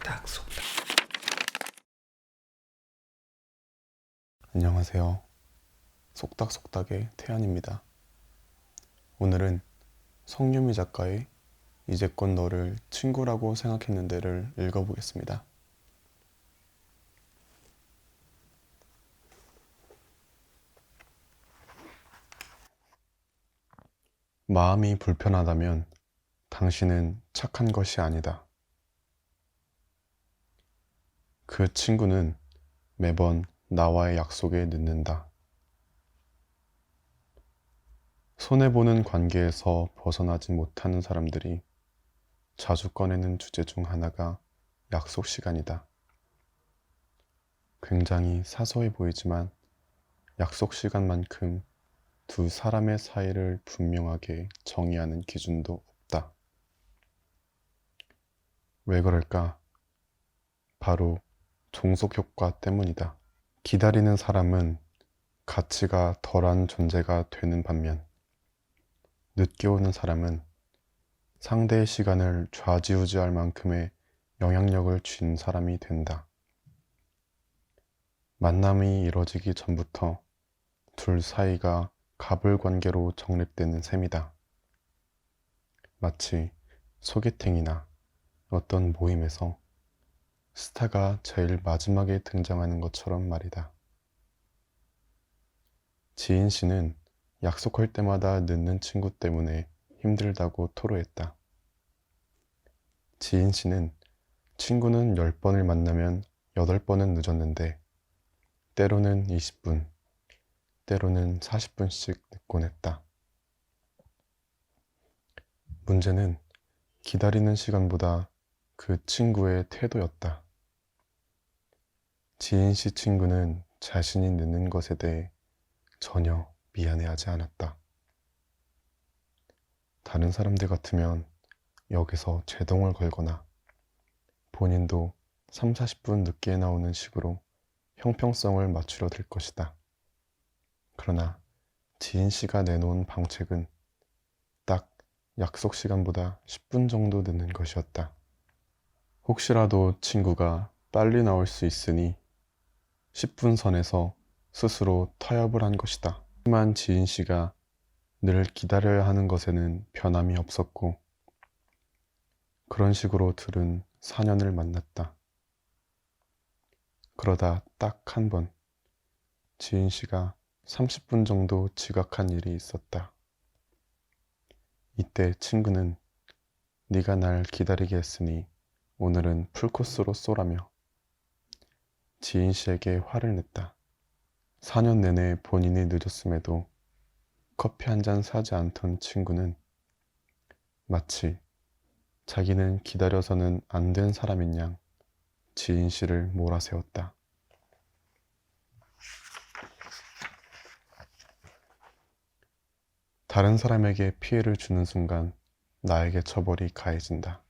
속닥 속닥. 안녕하세요. 속닥속닥의 태연입니다. 오늘은 성유미 작가의 이제껏 너를 친구라고 생각했는데를 읽어보겠습니다. 마음이 불편하다면 당신은 착한 것이 아니다. 그 친구는 매번 나와의 약속에 늦는다. 손해보는 관계에서 벗어나지 못하는 사람들이 자주 꺼내는 주제 중 하나가 약속 시간이다. 굉장히 사소해 보이지만 약속 시간만큼 두 사람의 사이를 분명하게 정의하는 기준도 없다. 왜 그럴까? 바로 종속 효과 때문이다. 기다리는 사람은 가치가 덜한 존재가 되는 반면 늦게 오는 사람은 상대의 시간을 좌지우지할 만큼의 영향력을 쥔 사람이 된다. 만남이 이뤄지기 전부터 둘 사이가 갑을관계로 정립되는 셈이다. 마치 소개팅이나 어떤 모임에서 스타가 제일 마지막에 등장하는 것처럼 말이다. 지인 씨는 약속할 때마다 늦는 친구 때문에 힘들다고 토로했다. 지인 씨는 친구는 10번을 만나면 8번은 늦었는데 때로는 20분, 때로는 40분씩 늦곤 했다. 문제는 기다리는 시간보다 그 친구의 태도였다. 지인 씨 친구는 자신이 늦는 것에 대해 전혀 미안해하지 않았다. 다른 사람들 같으면 역에서 제동을 걸거나 본인도 3, 40분 늦게 나오는 식으로 형평성을 맞추려 들 것이다. 그러나 지인 씨가 내놓은 방책은 딱 약속 시간보다 10분 정도 늦는 것이었다. 혹시라도 친구가 빨리 나올 수 있으니 10분 선에서 스스로 타협을 한 것이다. 하지만 지인 씨가 늘 기다려야 하는 것에는 변함이 없었고 그런 식으로 둘은 4년을 만났다. 그러다 딱 한 번 지인 씨가 30분 정도 지각한 일이 있었다. 이때 친구는 네가 날 기다리게 했으니 오늘은 풀코스로 쏘라며 지인 씨에게 화를 냈다. 4년 내내 본인이 늦었음에도 커피 한 잔 사지 않던 친구는 마치 자기는 기다려서는 안 된 사람인 양 지인 씨를 몰아세웠다. 다른 사람에게 피해를 주는 순간 나에게 처벌이 가해진다.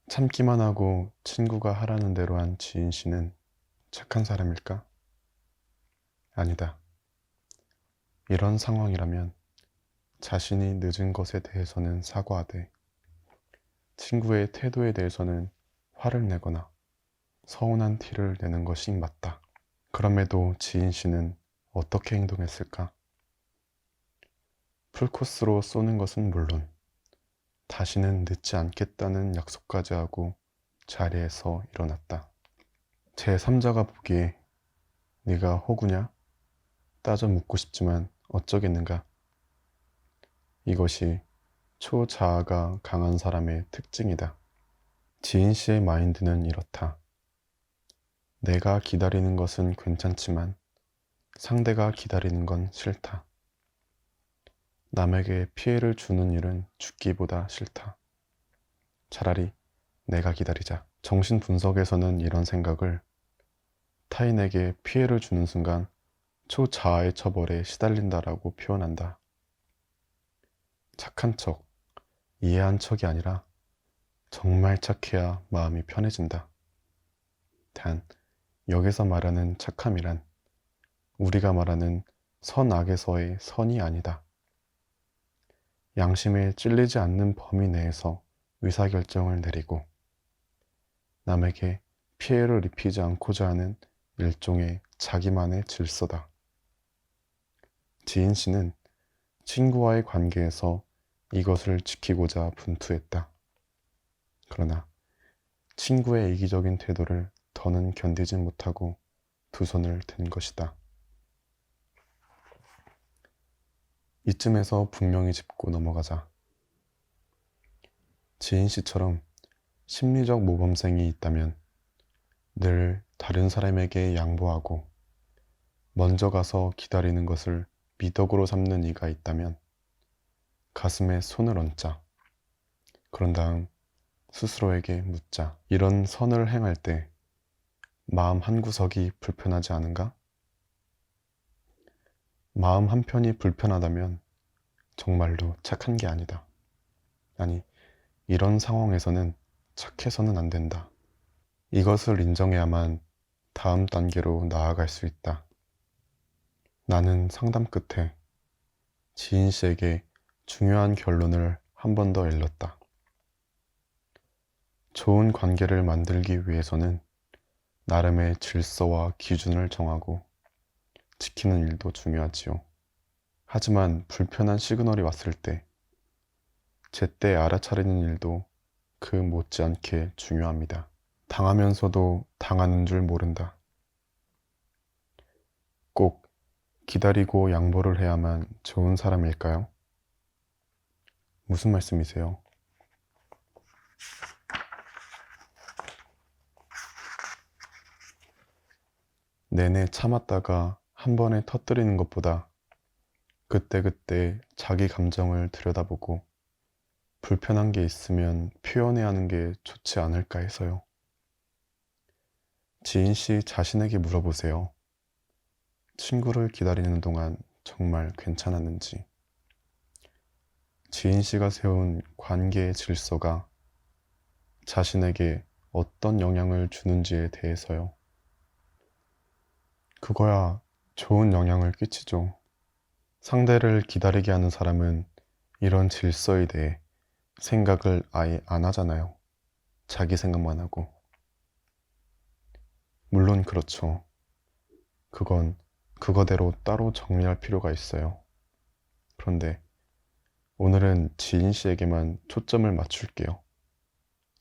참기만 하고 친구가 하라는 대로 한 지인 씨는 착한 사람일까? 아니다. 이런 상황이라면 자신이 늦은 것에 대해서는 사과하되 친구의 태도에 대해서는 화를 내거나 서운한 티를 내는 것이 맞다. 그럼에도 지인 씨는 어떻게 행동했을까? 풀코스로 쏘는 것은 물론 다시는 늦지 않겠다는 약속까지 하고 자리에서 일어났다. 제3자가 보기에 네가 호구냐? 따져 묻고 싶지만 어쩌겠는가? 이것이 초자아가 강한 사람의 특징이다. 지인 씨의 마인드는 이렇다. 내가 기다리는 것은 괜찮지만 상대가 기다리는 건 싫다. 남에게 피해를 주는 일은 죽기보다 싫다. 차라리 내가 기다리자. 정신분석에서는 이런 생각을 타인에게 피해를 주는 순간 초자아의 처벌에 시달린다라고 표현한다. 착한 척, 이해한 척이 아니라 정말 착해야 마음이 편해진다. 단, 여기서 말하는 착함이란 우리가 말하는 선악에서의 선이 아니다. 양심에 찔리지 않는 범위 내에서 의사결정을 내리고 남에게 피해를 입히지 않고자 하는 일종의 자기만의 질서다. 지인 씨는 친구와의 관계에서 이것을 지키고자 분투했다. 그러나 친구의 이기적인 태도를 더는 견디지 못하고 두 손을 든 것이다. 이쯤에서 분명히 짚고 넘어가자. 지인 씨처럼 심리적 모범생이 있다면 늘 다른 사람에게 양보하고 먼저 가서 기다리는 것을 미덕으로 삼는 이가 있다면 가슴에 손을 얹자. 그런 다음 스스로에게 묻자. 이런 선을 행할 때 마음 한구석이 불편하지 않은가? 마음 한편이 불편하다면 정말로 착한 게 아니다. 아니, 이런 상황에서는 착해서는 안 된다. 이것을 인정해야만 다음 단계로 나아갈 수 있다. 나는 상담 끝에 지인 씨에게 중요한 결론을 한 번 더 일렀다. 좋은 관계를 만들기 위해서는 나름의 질서와 기준을 정하고 지키는 일도 중요하지요. 하지만 불편한 시그널이 왔을 때 제때 알아차리는 일도 그 못지않게 중요합니다. 당하면서도 당하는 줄 모른다. 꼭 기다리고 양보를 해야만 좋은 사람일까요? 무슨 말씀이세요? 내내 참았다가 한 번에 터뜨리는 것보다 그때그때 자기 감정을 들여다보고 불편한 게 있으면 표현해야 하는 게 좋지 않을까 해서요. 지인 씨 자신에게 물어보세요. 친구를 기다리는 동안 정말 괜찮았는지. 지인 씨가 세운 관계의 질서가 자신에게 어떤 영향을 주는지에 대해서요. 그거야 좋은 영향을 끼치죠. 상대를 기다리게 하는 사람은 이런 질서에 대해 생각을 아예 안 하잖아요. 자기 생각만 하고. 물론 그렇죠. 그건 그거대로 따로 정리할 필요가 있어요. 그런데 오늘은 지인 씨에게만 초점을 맞출게요.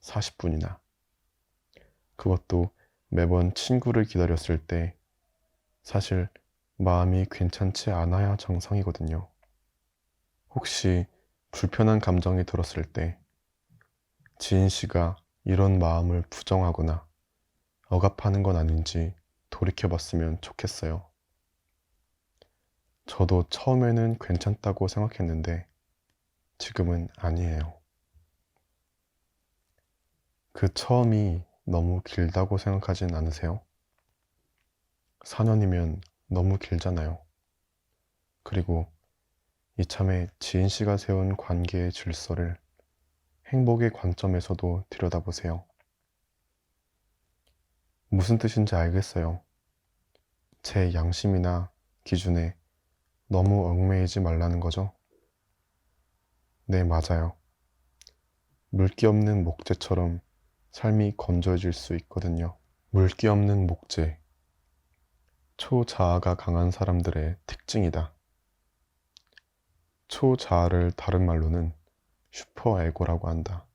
40분이나. 그것도 매번 친구를 기다렸을 때 사실 마음이 괜찮지 않아야 정상이거든요. 혹시 불편한 감정이 들었을 때 지인 씨가 이런 마음을 부정하거나 억압하는 건 아닌지 돌이켜봤으면 좋겠어요. 저도 처음에는 괜찮다고 생각했는데 지금은 아니에요. 그 처음이 너무 길다고 생각하진 않으세요? 4년이면 너무 길잖아요. 그리고 이참에 지인 씨가 세운 관계의 질서를 행복의 관점에서도 들여다보세요. 무슨 뜻인지 알겠어요. 제 양심이나 기준에 너무 얽매이지 말라는 거죠? 네, 맞아요. 물기 없는 목재처럼 삶이 건조해질 수 있거든요. 물기 없는 목재. 초자아가 강한 사람들의 특징이다. 초자아를 다른 말로는 슈퍼에고라고 한다.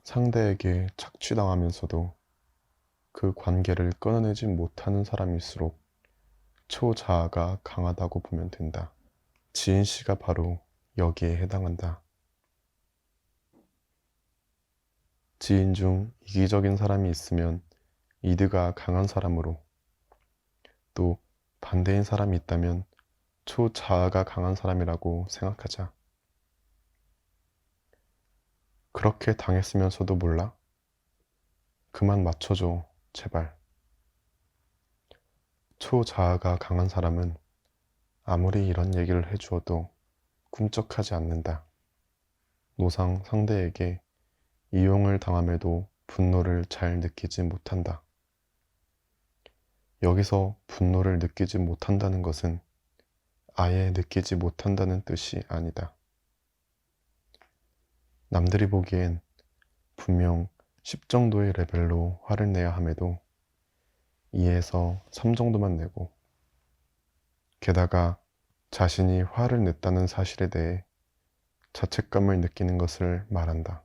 상대에게 착취당하면서도 그 관계를 끊어내지 못하는 사람일수록 초자아가 강하다고 보면 된다. 지인 씨가 바로 여기에 해당한다. 지인 중 이기적인 사람이 있으면 이드가 강한 사람으로, 또 반대인 사람이 있다면 초자아가 강한 사람이라고 생각하자. 그렇게 당했으면서도 몰라? 그만 맞춰줘, 제발. 초자아가 강한 사람은 아무리 이런 얘기를 해주어도 꿈쩍하지 않는다. 노상 상대에게 이용을 당함에도 분노를 잘 느끼지 못한다. 여기서 분노를 느끼지 못한다는 것은 아예 느끼지 못한다는 뜻이 아니다. 남들이 보기엔 분명 10 정도의 레벨로 화를 내야 함에도 2에서 3 정도만 내고, 게다가 자신이 화를 냈다는 사실에 대해 자책감을 느끼는 것을 말한다.